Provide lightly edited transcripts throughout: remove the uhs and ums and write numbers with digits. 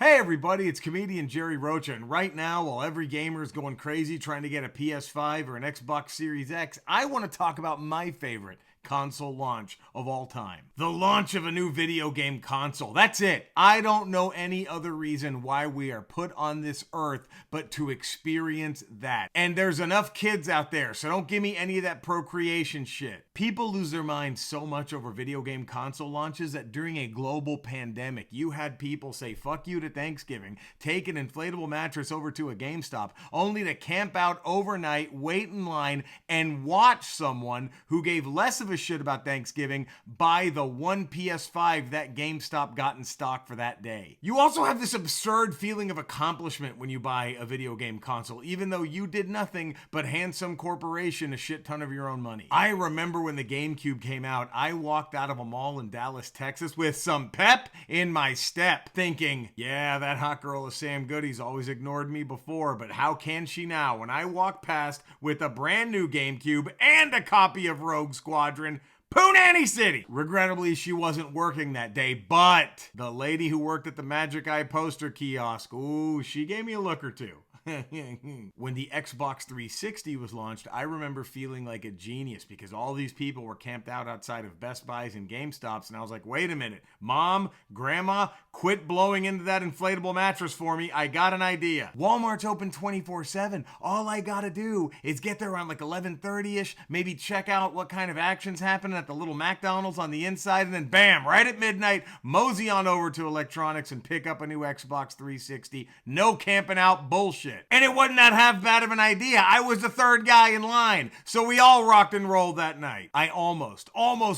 Hey everybody, it's comedian Jerry Rocha, and right now, while every gamer is going crazy trying to get a PS5 or an Xbox Series X, I want to talk about my favorite console launch of all time. The launch of a new video game console. That's it. I don't know any other reason why we are put on this earth but to experience that. And there's enough kids out there, so don't give me any of that procreation shit. People lose their minds so much over video game console launches that during a global pandemic, you had people say fuck you to Thanksgiving, take an inflatable mattress over to a GameStop, only to camp out overnight, wait in line, and watch someone who gave less of a shit about Thanksgiving buy the one PS5 that GameStop got in stock for that day. You also have this absurd feeling of accomplishment when you buy a video game console, even though you did nothing but hand some corporation a shit ton of your own money. I remember when the GameCube came out, I walked out of a mall in Dallas, Texas with some pep in my step, thinking, yeah, that hot girl of Sam Goody's always ignored me before, but how can she now when I walk past with a brand new GameCube and a copy of Rogue Squadron, Poonanny City? Regrettably, she wasn't working that day, but the lady who worked at the Magic Eye poster kiosk, ooh, she gave me a look or two. When the Xbox 360 was launched, I remember feeling like a genius because all these people were camped out outside of Best Buys and GameStops, and I was like, wait a minute, Mom, Grandma, quit blowing into that inflatable mattress for me. I got an idea. Walmart's open 24/7. All I gotta do is get there around like 11:30ish, maybe check out what kind of action's happening at the little McDonald's on the inside, and then bam, right at midnight, mosey on over to electronics and pick up a new Xbox 360. No camping out bullshit. And it wasn't that half bad of an idea. I was the third guy in line, so we all rocked and rolled that night. I almost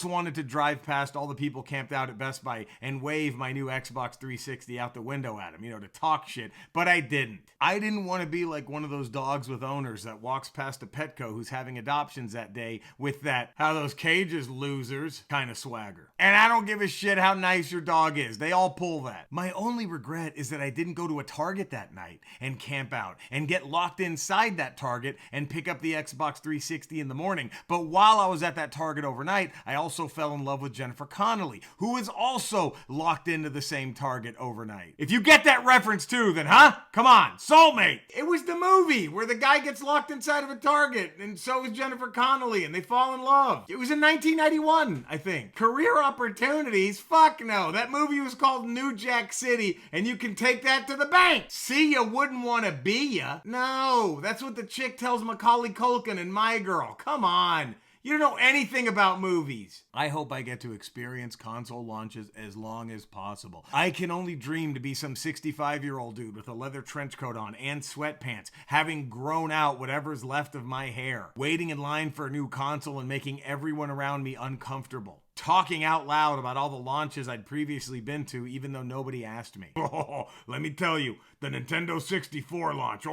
wanted to drive past all the people camped out at Best Buy and wave my new Xbox 360 out the window at them, to talk shit, but I didn't. I didn't want to be like one of those dogs with owners that walks past a Petco who's having adoptions that day with that "how those cages, losers" kind of swagger. And I don't give a shit how nice your dog is. They all pull that. My only regret is that I didn't go to a Target that night and camp out and get locked inside that Target and pick up the Xbox 360 in the morning. But while I was at that Target overnight, I also fell in love with Jennifer Connelly, who is also locked into the same Target overnight. If you get that reference too, then come on, soulmate. It was the movie where the guy gets locked inside of a Target, and so is Jennifer Connelly, and they fall in love. It was in 1991, I think. Career opportunities? Fuck no. That movie was called New Jack City, and you can take that to the bank. See, you wouldn't want to be ya. No, that's what the chick tells Macaulay Culkin in My Girl. Come on. You don't know anything about movies. I hope I get to experience console launches as long as possible. I can only dream to be some 65-year-old dude with a leather trench coat on and sweatpants, having grown out whatever's left of my hair, waiting in line for a new console and making everyone around me uncomfortable, talking out loud about all the launches I'd previously been to, even though nobody asked me. Oh, let me tell you, the Nintendo 64 launch,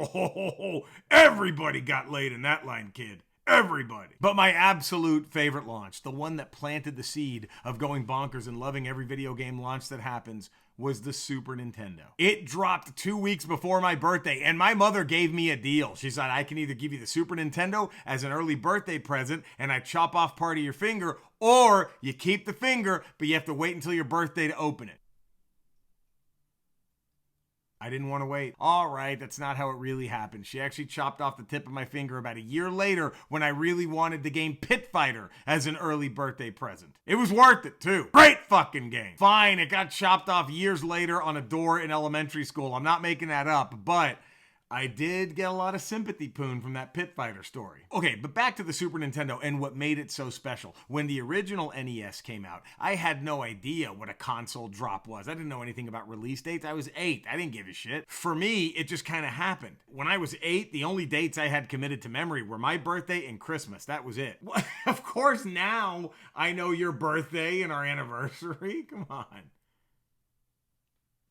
everybody got laid in that line, kid. Everybody. But my absolute favorite launch, the one that planted the seed of going bonkers and loving every video game launch that happens, was the Super Nintendo. It dropped 2 weeks before my birthday, and my mother gave me a deal. She said, I can either give you the Super Nintendo as an early birthday present, and I chop off part of your finger, or you keep the finger, but you have to wait until your birthday to open it. I didn't want to wait. All right, that's not how it really happened. She actually chopped off the tip of my finger about a year later when I really wanted the game Pit Fighter as an early birthday present. It was worth it, too. Great fucking game. Fine, it got chopped off years later on a door in elementary school. I'm not making that up, but I did get a lot of sympathy poon from that Pit Fighter story. Okay, but back to the Super Nintendo and what made it so special. When the original NES came out, I had no idea what a console drop was. I didn't know anything about release dates. I was 8. I didn't give a shit. For me, it just kind of happened. When I was 8, the only dates I had committed to memory were my birthday and Christmas. That was it. Of course, now I know your birthday and our anniversary. Come on.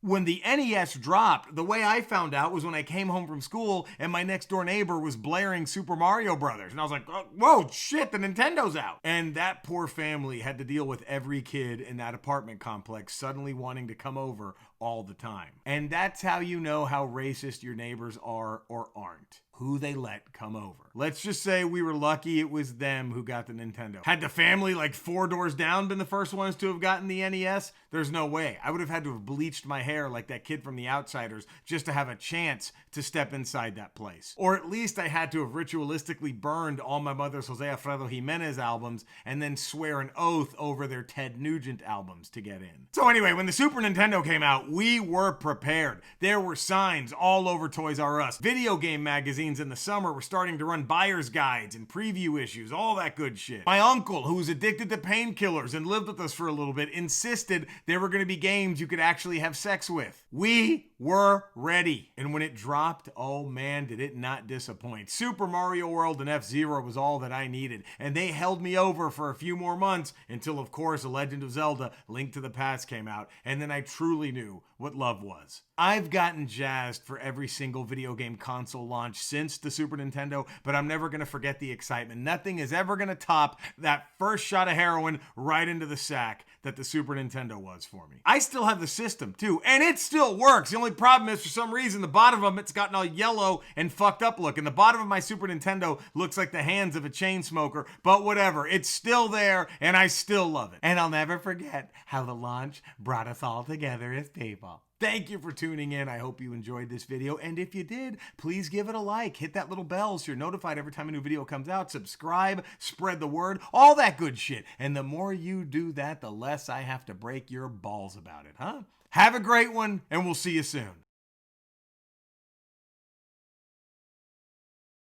When the NES dropped, the way I found out was when I came home from school and my next door neighbor was blaring Super Mario Brothers. And I was like, oh, whoa, shit, the Nintendo's out. And that poor family had to deal with every kid in that apartment complex suddenly wanting to come over all the time. And that's how you know how racist your neighbors are or aren't. Who they let come over. Let's just say we were lucky it was them who got the Nintendo. Had the family like 4 doors down been the first ones to have gotten the NES? There's no way. I would have had to have bleached my hair like that kid from The Outsiders just to have a chance to step inside that place. Or at least I had to have ritualistically burned all my mother's Jose Alfredo Jimenez albums and then swear an oath over their Ted Nugent albums to get in. So anyway, when the Super Nintendo came out, we were prepared. There were signs all over Toys R Us. Video game magazines in the summer were starting to run buyer's guides and preview issues, all that good shit. My uncle, who was addicted to painkillers and lived with us for a little bit, insisted there were going to be games you could actually have sex with. We were ready. And when it dropped, oh man, did it not disappoint. Super Mario World and F-Zero was all that I needed, and they held me over for a few more months until, of course, The Legend of Zelda: Link to the Past came out, and then I truly knew what love was. I've gotten jazzed for every single video game console launch since the Super Nintendo, but I'm never going to forget the excitement. Nothing is ever going to top that first shot of heroin right into the sack that the Super Nintendo was for me. I still have the system too, and it still works. The only problem is, for some reason, the bottom of it's gotten all yellow and fucked up looking. The bottom of my Super Nintendo looks like the hands of a chain smoker, but whatever. It's still there, and I still love it. And I'll never forget how the launch brought us all together as people. Thank you for tuning in. I hope you enjoyed this video. And if you did, please give it a like. Hit that little bell so you're notified every time a new video comes out. Subscribe, spread the word, all that good shit. And the more you do that, the less I have to break your balls about it, huh? Have a great one, and we'll see you soon.